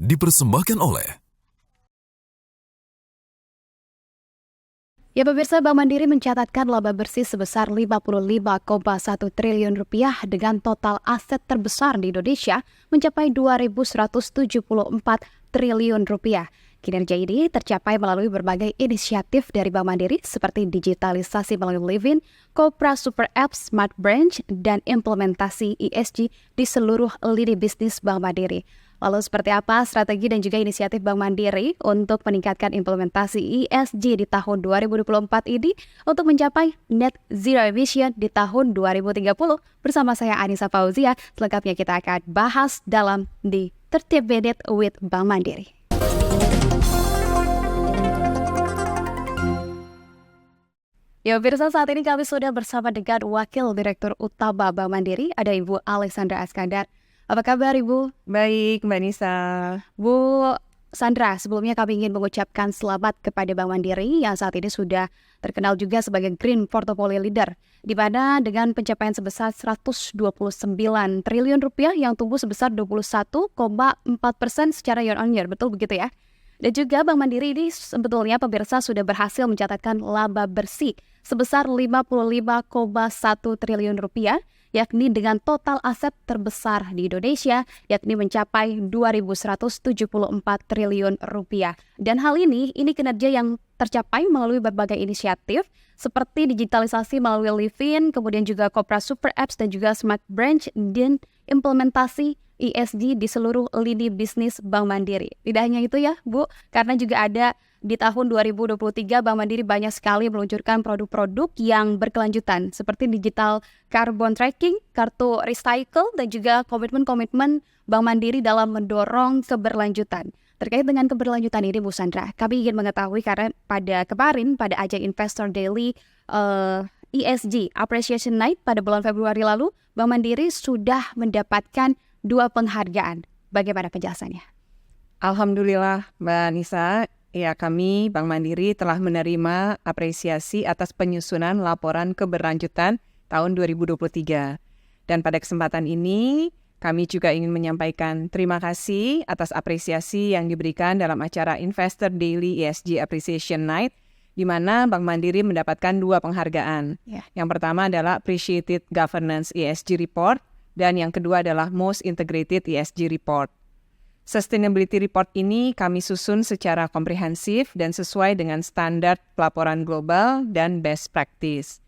dipersembahkan oleh Ya pemirsa, Bank Mandiri mencatatkan laba bersih sebesar 55,1 triliun rupiah dengan total aset terbesar di Indonesia mencapai 2.174 triliun rupiah. Kinerja ini tercapai melalui berbagai inisiatif dari Bank Mandiri seperti digitalisasi melalui Livin, Kopra Super Apps, Smart Branch, dan implementasi ESG di seluruh lini bisnis Bank Mandiri. Lalu seperti apa strategi dan juga inisiatif Bank Mandiri untuk meningkatkan implementasi ESG di tahun 2024 ini untuk mencapai net zero emission di tahun 2030? Bersama saya Anissa Fauzia, selengkapnya kita akan bahas dalam di 30 Minute with Bank Mandiri. Ya, pemirsa, saat ini kami sudah bersama dengan Wakil Direktur Utama Bank Mandiri, ada Ibu Alexandra Askandar. Apa kabar, Ibu? Baik, Mbak Nisa. Bu Sandra, sebelumnya kami ingin mengucapkan selamat kepada Bank Mandiri yang saat ini sudah terkenal juga sebagai Green Portfolio Leader, di mana dengan pencapaian sebesar 129 triliun rupiah yang tumbuh sebesar 21,4% secara year on year. Betul begitu ya? Dan juga Bank Mandiri ini sebetulnya pemirsa sudah berhasil mencatatkan laba bersih sebesar 55,1 triliun rupiah, yakni dengan total aset terbesar di Indonesia, yakni mencapai 2.174 triliun rupiah. Dan hal ini kinerja yang tercapai melalui berbagai inisiatif seperti digitalisasi melalui Livin, kemudian juga Kopra Super Apps dan juga Smart Branch, dan implementasi ESG di seluruh lini bisnis Bank Mandiri. Tidak hanya itu ya, Bu, karena juga ada di tahun 2023 Bank Mandiri banyak sekali meluncurkan produk-produk yang berkelanjutan seperti digital carbon tracking, kartu recycle, dan juga komitmen-komitmen Bank Mandiri dalam mendorong keberlanjutan. Terkait dengan keberlanjutan ini, Bu Sandra, kami ingin mengetahui karena pada kemarin pada ajang Investor Daily ESG Appreciation Night pada bulan Februari lalu, Bank Mandiri sudah mendapatkan 2 penghargaan. Bagaimana penjelasannya? Alhamdulillah, Mbak Nisa. Ya, kami Bank Mandiri telah menerima apresiasi atas penyusunan laporan keberlanjutan tahun 2023. Dan pada kesempatan ini, kami juga ingin menyampaikan terima kasih atas apresiasi yang diberikan dalam acara Investor Daily ESG Appreciation Night, di mana Bank Mandiri mendapatkan 2 penghargaan. Yang pertama adalah Appreciated Governance ESG Report, dan yang kedua adalah Most Integrated ESG Report. Sustainability Report ini kami susun secara komprehensif dan sesuai dengan standar pelaporan global dan best practice.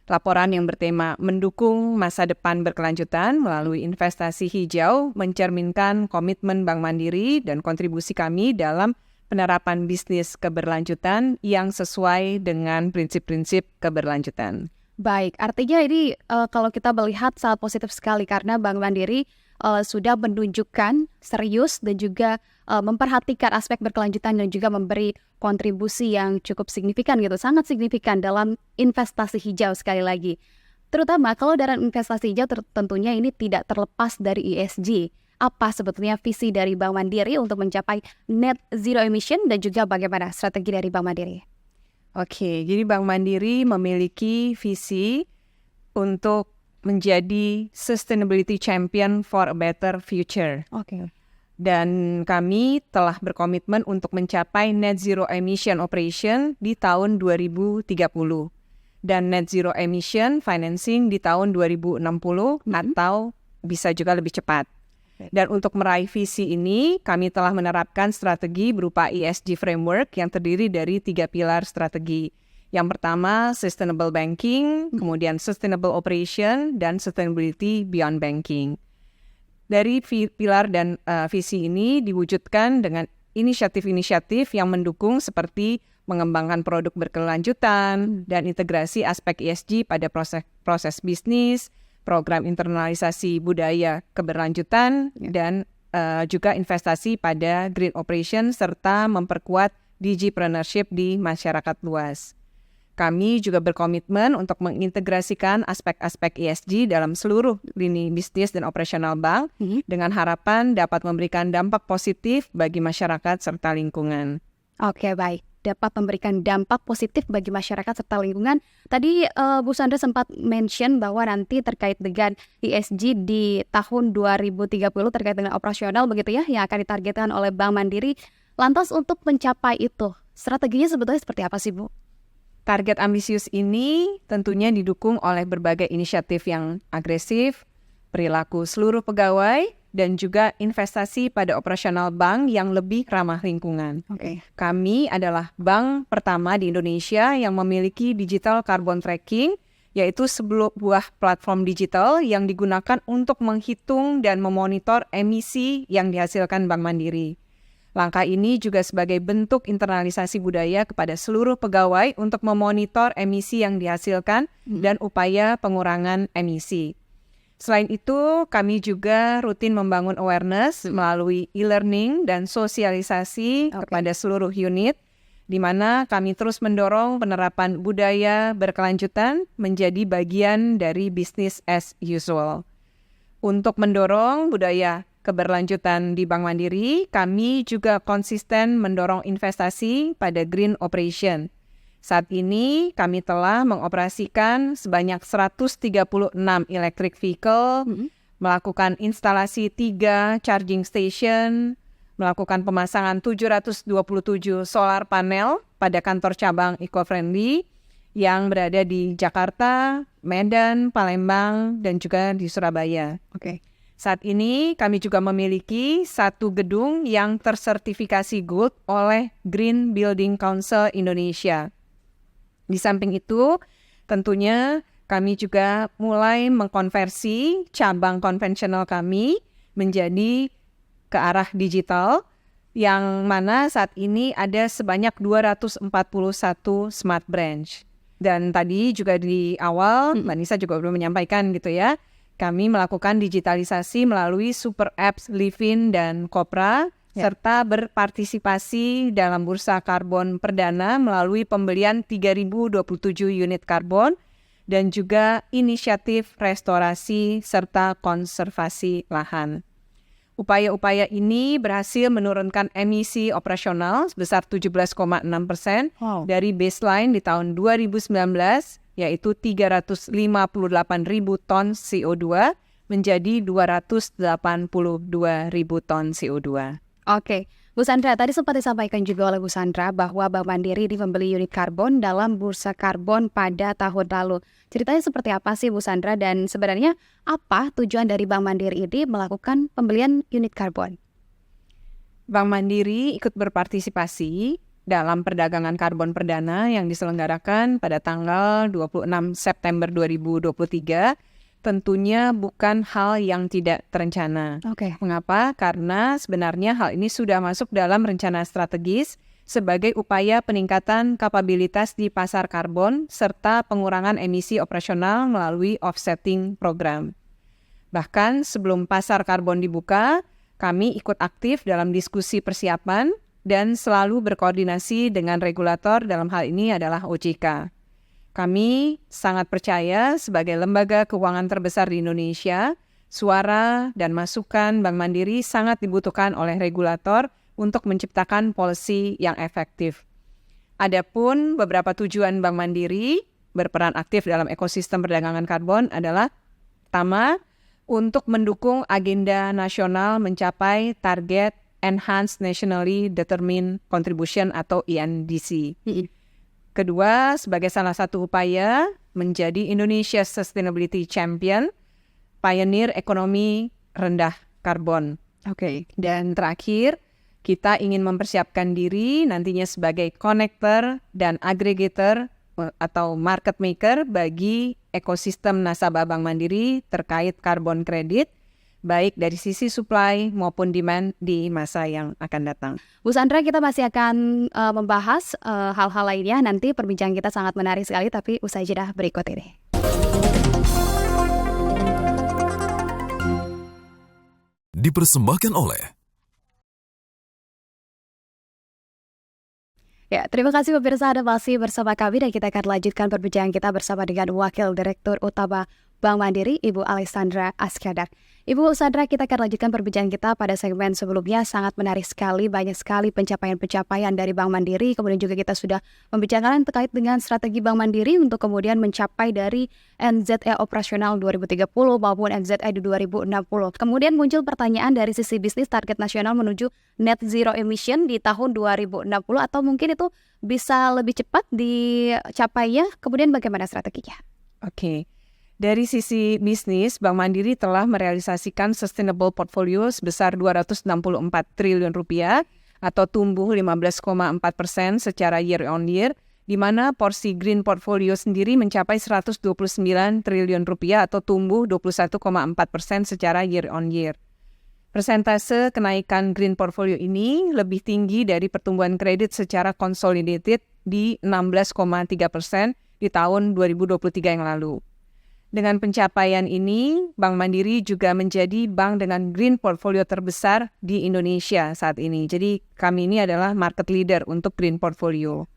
Laporan yang bertema mendukung masa depan berkelanjutan melalui investasi hijau mencerminkan komitmen Bank Mandiri dan kontribusi kami dalam penerapan bisnis keberlanjutan yang sesuai dengan prinsip-prinsip keberlanjutan. Baik, artinya ini kalau kita melihat sangat positif sekali karena Bank Mandiri sudah menunjukkan serius dan juga memperhatikan aspek berkelanjutan dan juga memberi kontribusi yang cukup signifikan gitu, sangat signifikan dalam investasi hijau sekali lagi. Terutama kalau dalam investasi hijau tentunya ini tidak terlepas dari ESG. Apa sebetulnya visi dari Bank Mandiri untuk mencapai net zero emission dan juga bagaimana strategi dari Bank Mandiri? Oke, jadi Bank Mandiri memiliki visi untuk menjadi Sustainability Champion for a Better Future. Oke. Dan kami telah berkomitmen untuk mencapai Net Zero Emission Operation di tahun 2030. Dan Net Zero Emission Financing di tahun 2060 atau bisa juga lebih cepat. Dan untuk meraih visi ini, kami telah menerapkan strategi berupa ESG Framework yang terdiri dari 3 pilar strategi. Yang pertama, Sustainable Banking, kemudian Sustainable Operation, dan Sustainability Beyond Banking. Dari pilar dan visi ini diwujudkan dengan inisiatif-inisiatif yang mendukung seperti mengembangkan produk berkelanjutan dan integrasi aspek ESG pada proses bisnis, program internalisasi budaya keberlanjutan, dan juga investasi pada green operation serta memperkuat digipreneurship di masyarakat luas. Kami juga berkomitmen untuk mengintegrasikan aspek-aspek ESG dalam seluruh lini bisnis dan operasional bank dengan harapan dapat memberikan dampak positif bagi masyarakat serta lingkungan. Oke, baik. dapat memberikan dampak positif bagi masyarakat serta lingkungan. Tadi Bu Sandra sempat mention bahwa nanti terkait dengan ESG di tahun 2030 terkait dengan operasional begitu ya yang akan ditargetkan oleh Bank Mandiri. Lantas untuk mencapai itu, strateginya sebetulnya seperti apa sih Bu? Target ambisius ini tentunya didukung oleh berbagai inisiatif yang agresif, perilaku seluruh pegawai, dan juga investasi pada operasional bank yang lebih ramah lingkungan. Kami adalah bank pertama di Indonesia yang memiliki digital carbon tracking, yaitu sebuah platform digital yang digunakan untuk menghitung dan memonitor emisi yang dihasilkan Bank Mandiri. Langkah ini juga sebagai bentuk internalisasi budaya kepada seluruh pegawai untuk memonitor emisi yang dihasilkan dan upaya pengurangan emisi. Selain itu, kami juga rutin membangun awareness melalui e-learning dan sosialisasi kepada seluruh unit, di mana kami terus mendorong penerapan budaya berkelanjutan menjadi bagian dari business as usual. Untuk mendorong budaya keberlanjutan di Bank Mandiri, kami juga konsisten mendorong investasi pada green operation. Saat ini kami telah mengoperasikan sebanyak 136 electric vehicle, melakukan instalasi 3 charging station, melakukan pemasangan 727 solar panel pada kantor cabang eco-friendly yang berada di Jakarta, Medan, Palembang, dan juga di Surabaya. Saat ini kami juga memiliki 1 gedung yang tersertifikasi Gold oleh Green Building Council Indonesia. Di samping itu, tentunya kami juga mulai mengkonversi cabang konvensional kami menjadi ke arah digital, yang mana saat ini ada sebanyak 241 smart branch. Dan tadi juga di awal, Mbak Nisa juga belum menyampaikan gitu ya, kami melakukan digitalisasi melalui super apps Livin dan Kopra, serta berpartisipasi dalam bursa karbon perdana melalui pembelian 3.027 unit karbon, dan juga inisiatif restorasi serta konservasi lahan. Upaya-upaya ini berhasil menurunkan emisi operasional sebesar 17,6% dari baseline di tahun 2019, yaitu 358.000 ton CO2 menjadi 282.000 ton CO2. Bu Sandra, tadi sempat disampaikan juga oleh Bu Sandra bahwa Bank Mandiri membeli unit karbon dalam bursa karbon pada tahun lalu. Ceritanya seperti apa sih Bu Sandra, dan sebenarnya apa tujuan dari Bank Mandiri ini melakukan pembelian unit karbon? Bank Mandiri ikut berpartisipasi dalam perdagangan karbon perdana yang diselenggarakan pada tanggal 26 September 2023, tentunya bukan hal yang tidak terencana. Mengapa? Karena sebenarnya hal ini sudah masuk dalam rencana strategis sebagai upaya peningkatan kapabilitas di pasar karbon serta pengurangan emisi operasional melalui offsetting program. Bahkan sebelum pasar karbon dibuka, kami ikut aktif dalam diskusi persiapan dan selalu berkoordinasi dengan regulator, dalam hal ini adalah OJK. Kami sangat percaya sebagai lembaga keuangan terbesar di Indonesia, suara dan masukan Bank Mandiri sangat dibutuhkan oleh regulator untuk menciptakan policy yang efektif. Adapun beberapa tujuan Bank Mandiri berperan aktif dalam ekosistem perdagangan karbon adalah: pertama, untuk mendukung agenda nasional mencapai target Enhanced Nationally Determined Contribution atau ENDC. Kedua, sebagai salah satu upaya menjadi Indonesia Sustainability Champion, pioneer ekonomi rendah karbon. Dan terakhir, kita ingin mempersiapkan diri nantinya sebagai connector dan aggregator atau market maker bagi ekosistem nasabah Bank Mandiri terkait carbon credit, baik dari sisi supply maupun demand di masa yang akan datang. Bu Sandra, kita masih akan membahas hal-hal lainnya. Nanti perbincangan kita sangat menarik sekali, tapi usai jeda berikut ini. Dipersembahkan oleh Terima kasih pemirsa, Anda masih bersama kami dan kita akan lanjutkan perbincangan kita bersama dengan Wakil Direktur Utama Bank Mandiri, Ibu Alexandra Askandar. Ibu Sandra, kita akan lanjutkan perbincangan kita pada segmen sebelumnya. Sangat menarik sekali, banyak sekali pencapaian-pencapaian dari Bank Mandiri. Kemudian juga kita sudah membicarakan terkait dengan strategi Bank Mandiri untuk kemudian mencapai dari NZE operasional 2030 maupun NZE di 2060. Kemudian muncul pertanyaan dari sisi bisnis, target nasional menuju net zero emission di tahun 2060 atau mungkin itu bisa lebih cepat dicapainya. Kemudian bagaimana strateginya? Oke. Dari sisi bisnis, Bank Mandiri telah merealisasikan sustainable portfolio sebesar 264 triliun rupiah atau tumbuh 15,4% secara year on year, di mana porsi green portfolio sendiri mencapai 129 triliun rupiah atau tumbuh 21,4% secara year on year. Persentase kenaikan green portfolio ini lebih tinggi dari pertumbuhan kredit secara consolidated di 16,3% di tahun 2023 yang lalu. Dengan pencapaian ini, Bank Mandiri juga menjadi bank dengan green portfolio terbesar di Indonesia saat ini. Jadi kami ini adalah market leader untuk green portfolio.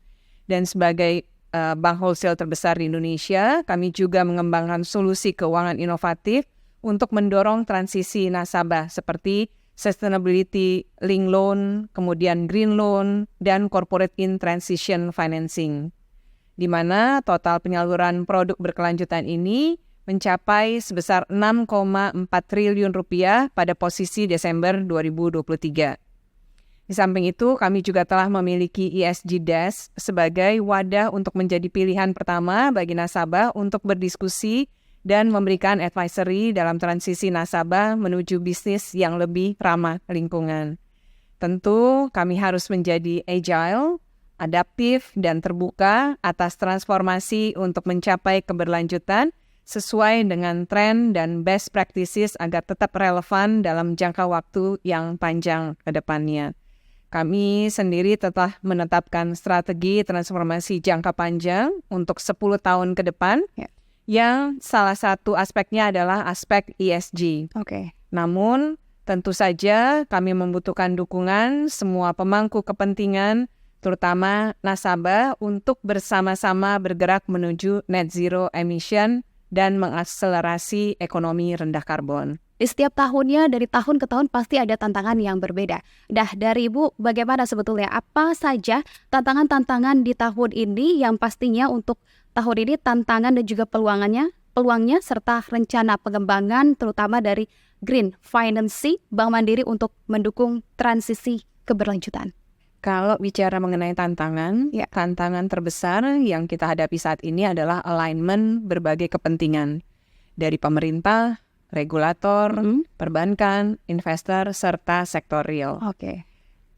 Dan sebagai bank wholesale terbesar di Indonesia, kami juga mengembangkan solusi keuangan inovatif untuk mendorong transisi nasabah seperti sustainability link loan, kemudian green loan, dan corporate in transition financing, di mana total penyaluran produk berkelanjutan ini mencapai sebesar 6,4 triliun rupiah pada posisi Desember 2023. Di samping itu, kami juga telah memiliki ESG Desk sebagai wadah untuk menjadi pilihan pertama bagi nasabah untuk berdiskusi dan memberikan advisory dalam transisi nasabah menuju bisnis yang lebih ramah lingkungan. Tentu, kami harus menjadi agile, adaptif, dan terbuka atas transformasi untuk mencapai keberlanjutan sesuai dengan tren dan best practices agar tetap relevan dalam jangka waktu yang panjang ke depannya. Kami sendiri telah menetapkan strategi transformasi jangka panjang untuk 10 tahun ke depan, yang salah satu aspeknya adalah aspek ESG. Namun, tentu saja kami membutuhkan dukungan semua pemangku kepentingan, terutama nasabah, untuk bersama-sama bergerak menuju net zero emission dan mengakselerasi ekonomi rendah karbon. Di setiap tahunnya, dari tahun ke tahun pasti ada tantangan yang berbeda. Dari Ibu, bagaimana sebetulnya? Apa saja tantangan-tantangan di tahun ini yang pastinya untuk tahun ini tantangan dan juga peluangnya serta rencana pengembangan terutama dari green financing Bank Mandiri untuk mendukung transisi keberlanjutan? Kalau bicara mengenai tantangan terbesar yang kita hadapi saat ini adalah alignment berbagai kepentingan dari pemerintah, regulator, perbankan, investor, serta sektor real.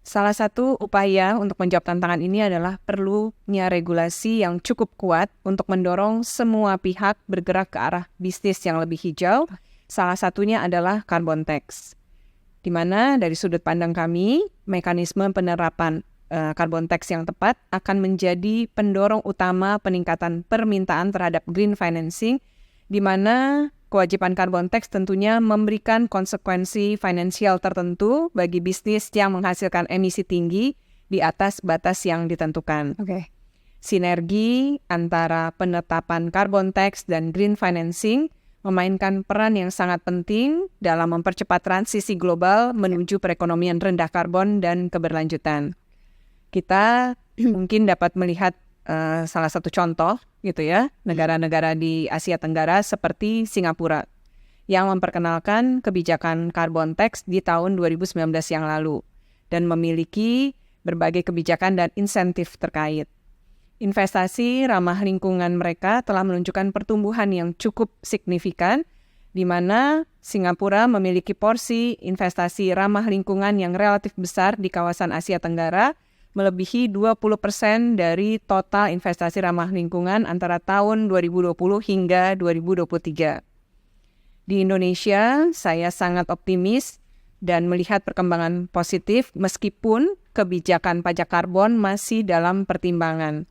Salah satu upaya untuk menjawab tantangan ini adalah perlunya regulasi yang cukup kuat untuk mendorong semua pihak bergerak ke arah bisnis yang lebih hijau. Salah satunya adalah carbon tax, di mana dari sudut pandang kami, mekanisme penerapan carbon tax yang tepat akan menjadi pendorong utama peningkatan permintaan terhadap green financing, di mana kewajiban carbon tax tentunya memberikan konsekuensi finansial tertentu bagi bisnis yang menghasilkan emisi tinggi di atas batas yang ditentukan. Sinergi antara penetapan carbon tax dan green financing memainkan peran yang sangat penting dalam mempercepat transisi global menuju perekonomian rendah karbon dan keberlanjutan. Kita mungkin dapat melihat salah satu contoh gitu ya, negara-negara di Asia Tenggara seperti Singapura yang memperkenalkan kebijakan carbon tax di tahun 2019 yang lalu dan memiliki berbagai kebijakan dan insentif terkait. Investasi ramah lingkungan mereka telah menunjukkan pertumbuhan yang cukup signifikan, di mana Singapura memiliki porsi investasi ramah lingkungan yang relatif besar di kawasan Asia Tenggara, melebihi 20% dari total investasi ramah lingkungan antara tahun 2020 hingga 2023. Di Indonesia, saya sangat optimis dan melihat perkembangan positif meskipun kebijakan pajak karbon masih dalam pertimbangan.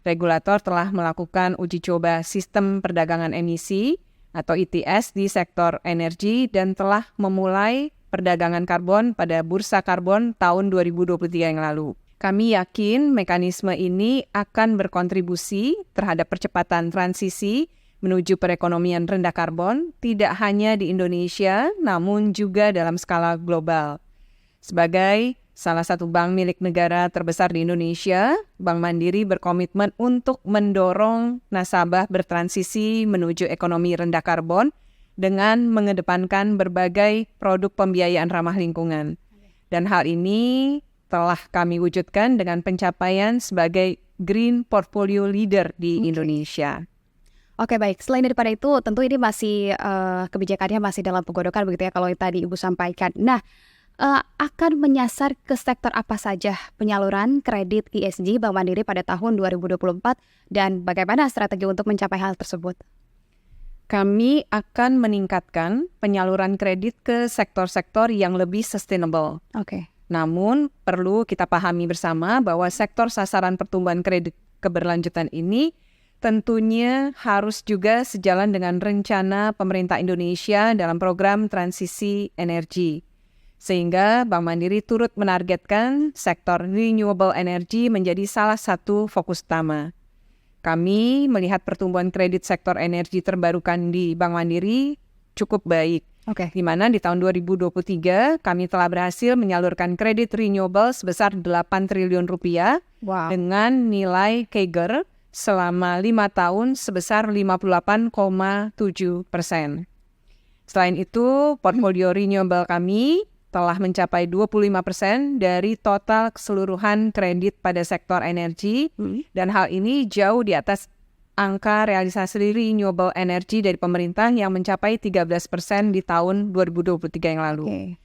Regulator telah melakukan uji coba sistem perdagangan emisi atau ETS di sektor energi dan telah memulai perdagangan karbon pada bursa karbon tahun 2023 yang lalu. Kami yakin mekanisme ini akan berkontribusi terhadap percepatan transisi menuju perekonomian rendah karbon tidak hanya di Indonesia, namun juga dalam skala global. Sebagai salah satu bank milik negara terbesar di Indonesia, Bank Mandiri berkomitmen untuk mendorong nasabah bertransisi menuju ekonomi rendah karbon dengan mengedepankan berbagai produk pembiayaan ramah lingkungan. Dan hal ini telah kami wujudkan dengan pencapaian sebagai Green Portfolio Leader di Indonesia. Oke, baik. Selain daripada itu, tentu ini masih kebijakannya masih dalam penggodokan begitu ya kalau tadi Ibu sampaikan. Nah, akan menyasar ke sektor apa saja penyaluran kredit ESG Bank Mandiri pada tahun 2024 dan bagaimana strategi untuk mencapai hal tersebut? Kami akan meningkatkan penyaluran kredit ke sektor-sektor yang lebih sustainable. Oke. Namun, perlu kita pahami bersama bahwa sektor sasaran pertumbuhan kredit keberlanjutan ini tentunya harus juga sejalan dengan rencana pemerintah Indonesia dalam program transisi energi. Sehingga Bank Mandiri turut menargetkan sektor renewable energy menjadi salah satu fokus utama. Kami melihat pertumbuhan kredit sektor energi terbarukan di Bank Mandiri cukup baik. Oke. Di mana di tahun 2023 kami telah berhasil menyalurkan kredit renewable sebesar 8 triliun rupiah dengan nilai CAGR selama 5 tahun sebesar 58,7%. Selain itu, portfolio renewable kami telah mencapai 25% dari total keseluruhan kredit pada sektor energi, dan hal ini jauh di atas angka realisasi renewable energy dari pemerintah yang mencapai 13% di tahun 2023 yang lalu. Okay.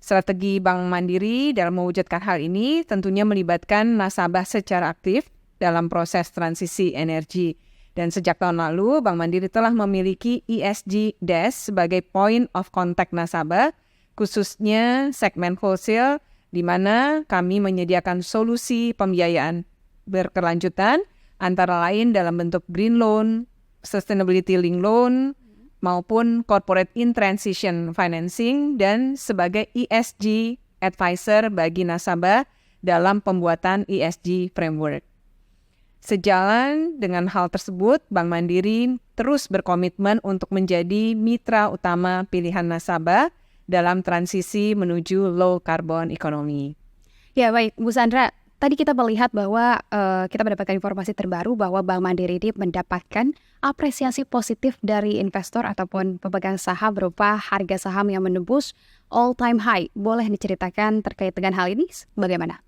Strategi Bank Mandiri dalam mewujudkan hal ini tentunya melibatkan nasabah secara aktif dalam proses transisi energi. Dan sejak tahun lalu, Bank Mandiri telah memiliki ESG Desk sebagai point of contact nasabah, khususnya segmen wholesale, di mana kami menyediakan solusi pembiayaan berkelanjutan, antara lain dalam bentuk green loan, sustainability linked loan, maupun corporate in transition financing, dan sebagai ESG advisor bagi nasabah dalam pembuatan ESG framework. Sejalan dengan hal tersebut, Bank Mandiri terus berkomitmen untuk menjadi mitra utama pilihan nasabah dalam transisi menuju low carbon economy. Ya, baik, Bu Sandra. Tadi kita melihat bahwa kita mendapatkan informasi terbaru bahwa Bank Mandiri ini mendapatkan apresiasi positif dari investor ataupun pemegang saham berupa harga saham yang menembus all-time high. Boleh diceritakan terkait dengan hal ini bagaimana?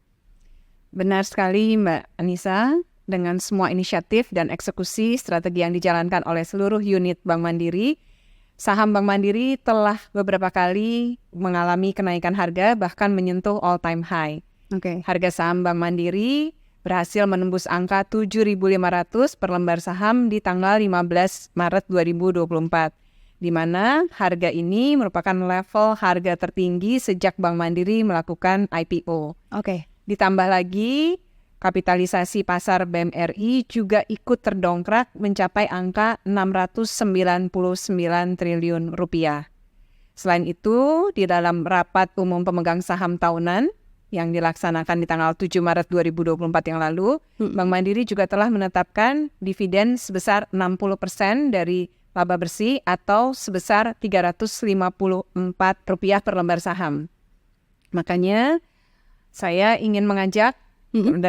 Benar sekali, Mbak Anissa. Dengan semua inisiatif dan eksekusi strategi yang dijalankan oleh seluruh unit Bank Mandiri, saham Bank Mandiri telah beberapa kali mengalami kenaikan harga bahkan menyentuh all-time high. Oke. Harga saham Bank Mandiri berhasil menembus angka 7.500 per lembar saham di tanggal 15 Maret 2024, di mana harga ini merupakan level harga tertinggi sejak Bank Mandiri melakukan IPO. Oke. Ditambah lagi, kapitalisasi pasar BMRI juga ikut terdongkrak mencapai angka 699 triliun rupiah. Selain itu, di dalam rapat umum pemegang saham tahunan yang dilaksanakan di tanggal 7 Maret 2024 yang lalu, Bank Mandiri juga telah menetapkan dividen sebesar 60% dari laba bersih atau sebesar Rp354 per lembar saham. Makanya, saya ingin mengajak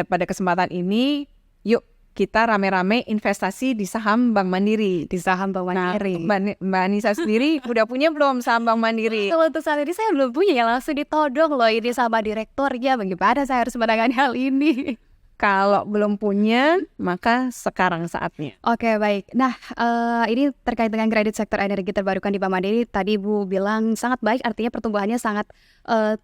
pada kesempatan ini, yuk kita rame-rame investasi di saham Bank Mandiri. Di saham Bank Mandiri. Mbak Anissa sendiri udah punya belum saham Bank Mandiri? Kalau untuk saat ini saya belum punya, ya langsung ditodong loh ini sama direkturnya. Bagaimana saya harus menangani hal ini? Kalau belum punya, maka sekarang saatnya. Oke, baik. Nah, ini terkait dengan kredit sektor energi terbarukan di Bank Mandiri. Tadi Ibu bilang sangat baik, artinya pertumbuhannya sangat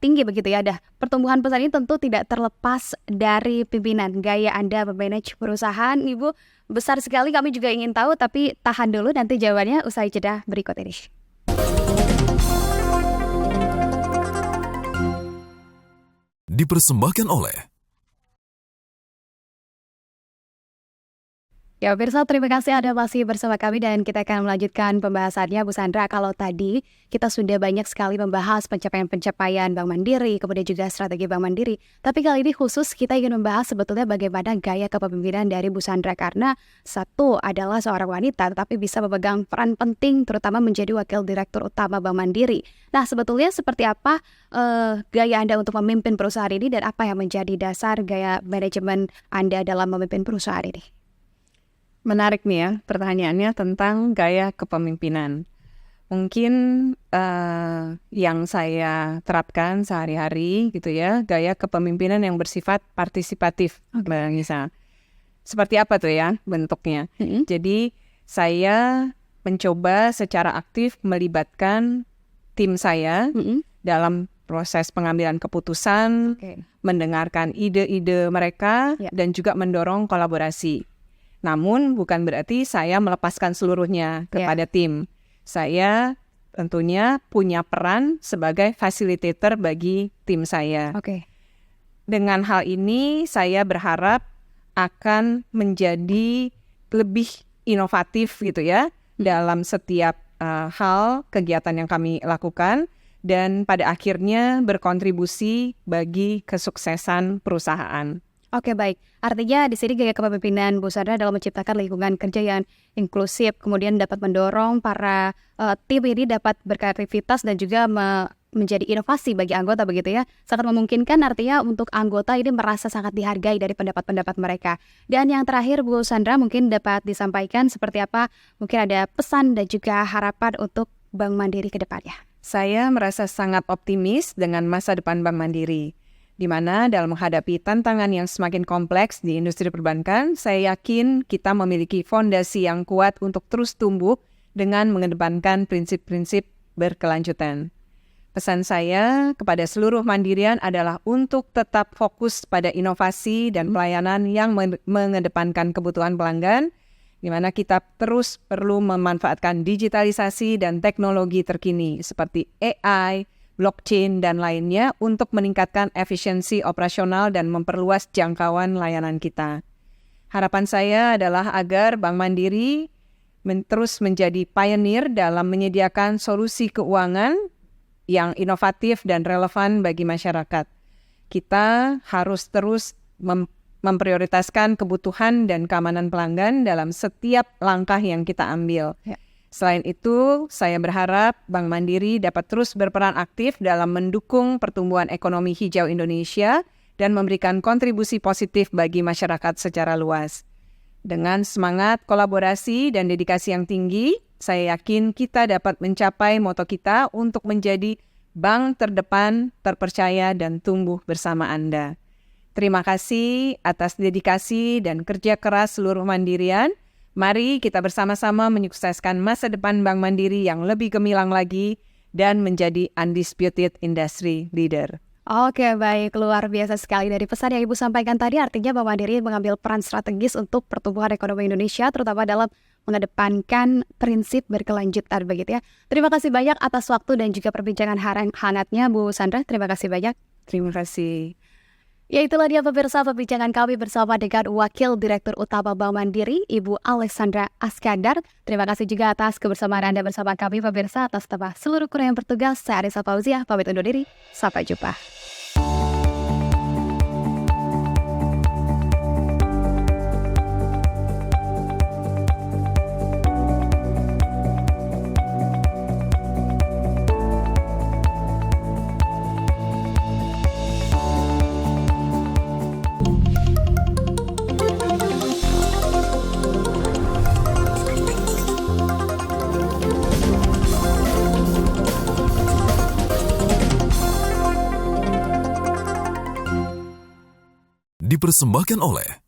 tinggi begitu ya. Pertumbuhan besar ini tentu tidak terlepas dari pimpinan, gaya Anda memanage perusahaan. Ibu, besar sekali, kami juga ingin tahu, tapi tahan dulu nanti jawabannya usai jeda berikut ini. Dipersembahkan oleh Ya, pemirsa, terima kasih Anda masih bersama kami dan kita akan melanjutkan pembahasannya, Bu Sandra. Kalau tadi kita sudah banyak sekali membahas pencapaian-pencapaian Bank Mandiri, kemudian juga strategi Bank Mandiri. Tapi kali ini khusus kita ingin membahas sebetulnya bagaimana gaya kepemimpinan dari Bu Sandra. Karena satu adalah seorang wanita, tetapi bisa memegang peran penting terutama menjadi Wakil Direktur Utama Bank Mandiri. Nah, sebetulnya seperti apa gaya Anda untuk memimpin perusahaan ini dan apa yang menjadi dasar gaya manajemen Anda dalam memimpin perusahaan ini? Menarik nih ya pertanyaannya tentang gaya kepemimpinan. Mungkin yang saya terapkan sehari-hari gitu ya, gaya kepemimpinan yang bersifat partisipatif, Mbak Nisa. Seperti apa tuh ya bentuknya? Jadi saya mencoba secara aktif melibatkan tim saya dalam proses pengambilan keputusan, mendengarkan ide-ide mereka, dan juga mendorong kolaborasi. Namun bukan berarti saya melepaskan seluruhnya kepada tim. Saya tentunya punya peran sebagai facilitator bagi tim saya. Dengan hal ini saya berharap akan menjadi lebih inovatif gitu ya dalam setiap hal kegiatan yang kami lakukan dan pada akhirnya berkontribusi bagi kesuksesan perusahaan. Oke, baik. Artinya di sini gaya kepemimpinan Bu Sandra dalam menciptakan lingkungan kerja yang inklusif, kemudian dapat mendorong para tim ini dapat berkreativitas dan juga menjadi inovasi bagi anggota begitu ya. Sangat memungkinkan artinya untuk anggota ini merasa sangat dihargai dari pendapat-pendapat mereka. Dan yang terakhir Bu Sandra mungkin dapat disampaikan seperti apa, mungkin ada pesan dan juga harapan untuk Bank Mandiri ke depannya. Saya merasa sangat optimis dengan masa depan Bank Mandiri. Di mana dalam menghadapi tantangan yang semakin kompleks di industri perbankan, saya yakin kita memiliki fondasi yang kuat untuk terus tumbuh dengan mengedepankan prinsip-prinsip berkelanjutan. Pesan saya kepada seluruh Mandirian adalah untuk tetap fokus pada inovasi dan pelayanan yang mengedepankan kebutuhan pelanggan, di mana kita terus perlu memanfaatkan digitalisasi dan teknologi terkini seperti AI, blockchain, dan lainnya untuk meningkatkan efisiensi operasional dan memperluas jangkauan layanan kita. Harapan saya adalah agar Bank Mandiri terus menjadi pioneer dalam menyediakan solusi keuangan yang inovatif dan relevan bagi masyarakat. Kita harus terus memprioritaskan kebutuhan dan keamanan pelanggan dalam setiap langkah yang kita ambil. Selain itu, saya berharap Bank Mandiri dapat terus berperan aktif dalam mendukung pertumbuhan ekonomi hijau Indonesia dan memberikan kontribusi positif bagi masyarakat secara luas. Dengan semangat kolaborasi dan dedikasi yang tinggi, saya yakin kita dapat mencapai moto kita untuk menjadi bank terdepan, terpercaya, dan tumbuh bersama Anda. Terima kasih atas dedikasi dan kerja keras seluruh Mandirian. Mari kita bersama-sama menyukseskan masa depan Bank Mandiri yang lebih gemilang lagi dan menjadi undisputed industry leader. Oke, baik. Luar biasa sekali dari pesan yang Ibu sampaikan tadi. Artinya Bank Mandiri mengambil peran strategis untuk pertumbuhan ekonomi Indonesia, terutama dalam mengedepankan prinsip berkelanjutan begitu ya. Terima kasih banyak atas waktu dan juga perbincangan hangatnya Bu Sandra. Terima kasih banyak. Terima kasih. Ya, itulah dia pemirsa perbincangan kami bersama dengan Wakil Direktur Utama Bank Mandiri, Ibu Alexandra Askandar. Terima kasih juga atas kebersamaan Anda bersama kami pemirsa. Atas nama seluruh kru yang bertugas, saya Arisa Fauzia, pamit undur diri. Sampai jumpa. Dipersembahkan oleh